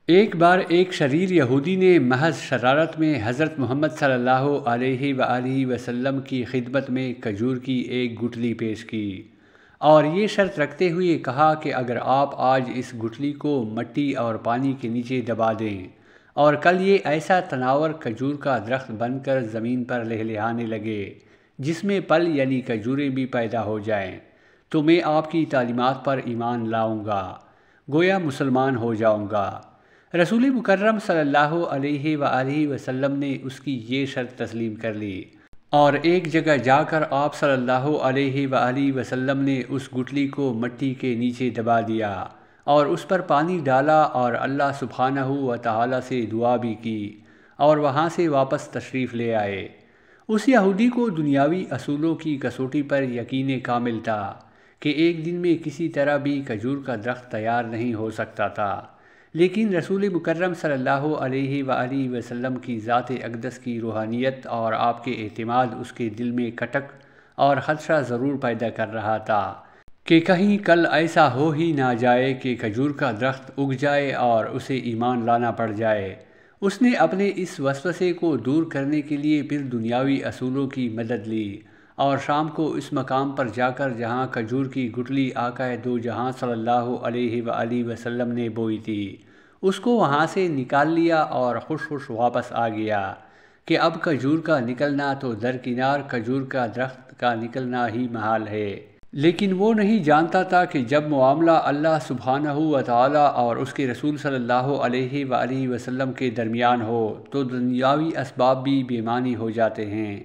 ایک بار ایک شریر یہودی نے محض شرارت میں حضرت محمد صلی اللہ علیہ وآلہ وسلم کی خدمت میں کھجور کی ایک گٹھلی پیش کی اور یہ شرط رکھتے ہوئے کہا کہ اگر آپ آج اس گٹھلی کو مٹی اور پانی کے نیچے دبا دیں اور کل یہ ایسا تناور کھجور کا درخت بن کر زمین پر لہلہانے لگے جس میں پل یعنی کھجوریں بھی پیدا ہو جائیں تو میں آپ کی تعلیمات پر ایمان لاؤں گا، گویا مسلمان ہو جاؤں گا۔ رسول مکرم صلی اللہ علیہ وآلہ وسلم نے اس کی یہ شرط تسلیم کر لی اور ایک جگہ جا کر آپ صلی اللہ علیہ وآلہ وسلم نے اس گٹھلی کو مٹی کے نیچے دبا دیا اور اس پر پانی ڈالا اور اللہ سبحانہ و تعالی سے دعا بھی کی اور وہاں سے واپس تشریف لے آئے۔ اس یہودی کو دنیاوی اصولوں کی کسوٹی پر یقین کامل تھا کہ ایک دن میں کسی طرح بھی کھجور کا درخت تیار نہیں ہو سکتا تھا، لیکن رسول مکرم صلی اللہ علیہ وآلہ وسلم کی ذات اقدس کی روحانیت اور آپ کے اعتماد اس کے دل میں کٹک اور خدشہ ضرور پیدا کر رہا تھا کہ کہیں کل ایسا ہو ہی نہ جائے کہ کھجور کا درخت اگ جائے اور اسے ایمان لانا پڑ جائے۔ اس نے اپنے اس وسوسے کو دور کرنے کے لیے پھر دنیاوی اصولوں کی مدد لی اور شام کو اس مقام پر جا کر جہاں کھجور کی گٹھلی آقا دو جہاں صلی اللہ علیہ وآلہ وسلم نے بوئی تھی اس کو وہاں سے نکال لیا اور خوش خوش واپس آ گیا کہ اب کھجور کا نکلنا تو درکنار کھجور کا درخت کا نکلنا ہی محال ہے، لیکن وہ نہیں جانتا تھا کہ جب معاملہ اللہ سبحانہ و تعالی اور اس کے رسول صلی اللہ علیہ وآلہ وسلم کے درمیان ہو تو دنیاوی اسباب بھی بے معنی ہو جاتے ہیں۔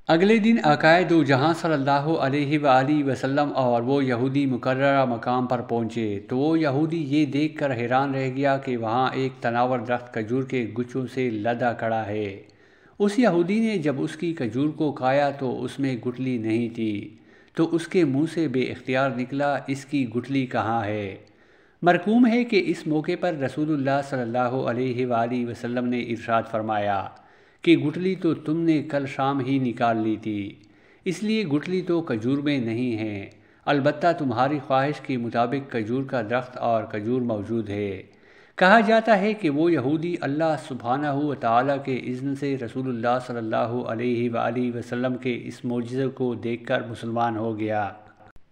اگلے دن آقا دو جہاں صلی اللہ علیہ وآلہ وسلم اور وہ یہودی مقررہ مقام پر پہنچے تو وہ یہودی یہ دیکھ کر حیران رہ گیا کہ وہاں ایک تناور درخت کھجور کے گچھوں سے لدا کھڑا ہے۔ اس یہودی نے جب اس کی کھجور کو کھایا تو اس میں گٹھلی نہیں تھی، تو اس کے منہ سے بے اختیار نکلا، اس کی گٹھلی کہاں ہے؟ مرقوم ہے کہ اس موقع پر رسول اللہ صلی اللہ علیہ وآلہ وسلم نے ارشاد فرمایا کہ گٹھلی تو تم نے کل شام ہی نکال لی تھی، اس لیے گٹھلی تو کھجور میں نہیں ہے، البتہ تمہاری خواہش کے مطابق کھجور کا درخت اور کھجور موجود ہے۔ کہا جاتا ہے کہ وہ یہودی اللہ سبحانہ و تعالی کے اذن سے رسول اللہ صلی اللہ علیہ وآلہ وسلم کے اس معجزے کو دیکھ کر مسلمان ہو گیا۔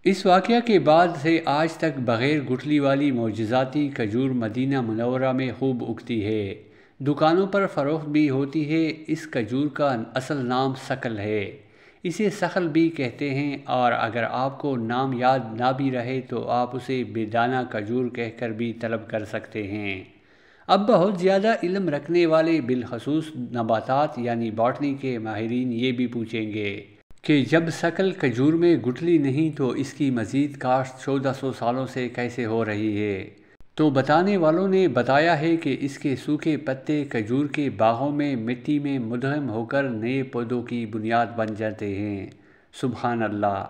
اس واقعہ کے بعد سے آج تک بغیر گٹھلی والی معجزاتی کھجور مدینہ منورہ میں خوب اگتی ہے، دکانوں پر فروخت بھی ہوتی ہے۔ اس کھجور کا اصل نام سکل ہے، اسے سخل بھی کہتے ہیں، اور اگر آپ کو نام یاد نہ بھی رہے تو آپ اسے بے دانہ کھجور کہہ کر بھی طلب کر سکتے ہیں۔ اب بہت زیادہ علم رکھنے والے بالخصوص نباتات یعنی باٹنی کے ماہرین یہ بھی پوچھیں گے کہ جب سکل کھجور میں گٹھلی نہیں تو اس کی مزید کاشت 1400 سالوں سے کیسے ہو رہی ہے؟ تو بتانے والوں نے بتایا ہے کہ اس کے سوکھے پتے کھجور کے باغوں میں مٹی میں مدغم ہو کر نئے پودوں کی بنیاد بن جاتے ہیں۔ سبحان اللہ۔